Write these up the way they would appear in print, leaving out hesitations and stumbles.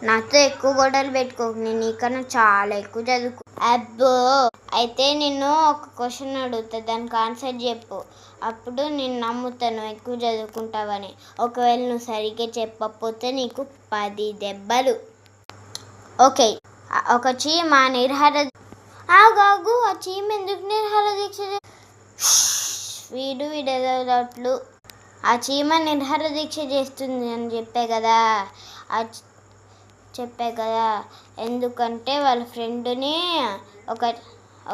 నాతో ఎక్కువ గొడవలు పెట్టుకోకు, నేను నీకన్నా చాలా ఎక్కువ చదువుకో. అబ్బో, అయితే నిన్ను ఒక క్వశ్చన్ అడుగుతా, దానికి ఆన్సర్ చెప్పు, అప్పుడు నేను నమ్ముతాను ఎక్కువ చదువుకుంటావని. ఒకవేళ నువ్వు సరిగ్గా చెప్పకపోతే నీకు 10 దెబ్బలు. ఓకే, ఒక చీమ ఆగు, ఆ చీమ ఎందుకు నిర్హార దీక్ష వీడేదోట్లు. ఆ చీమ నిర్హార దీక్ష చేస్తుంది అని చెప్పే కదా, ఎందుకంటే వాళ్ళ ఫ్రెండ్ని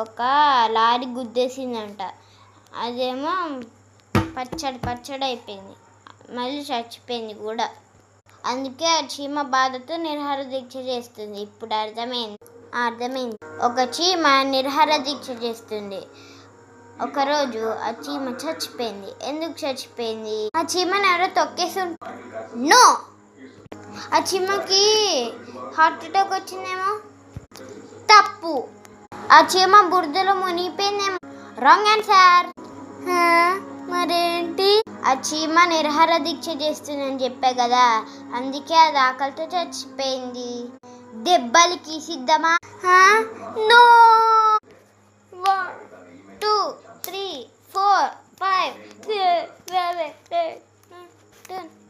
ఒక లారీ గుద్దేసిందంట. అదేమో పచ్చడి అయిపోయింది, మళ్ళీ చచ్చిపోయింది కూడా. అందుకే ఆ చీమ బాధతో నిర్హార దీక్ష చేస్తుంది. ఇప్పుడు అర్థమైంది. ఒక చీమ నిర్హార దీక్ష చేస్తుంది. ఒకరోజు ఆ చీమ చచ్చిపోయింది. ఎందుకు చచ్చిపోయింది? ఆ చీమని ఎవరో తొక్కేసి నో, ఆ చీమకి హార్ట్ అటాక్ వచ్చిందేమో. తప్పు. ఆ చీమ బురదలో మునిగిపోయిందేమో. Wrong answer. మరేంటి? ఆ చీమ నిర్హార దీక్ష చేస్తుందని చెప్పా కదా, అందుకే అది ఆకలితో చచ్చిపోయింది. దెబ్బలకి సిద్ధమా? నో. 1 2 3 4 5 6 7 8 9 10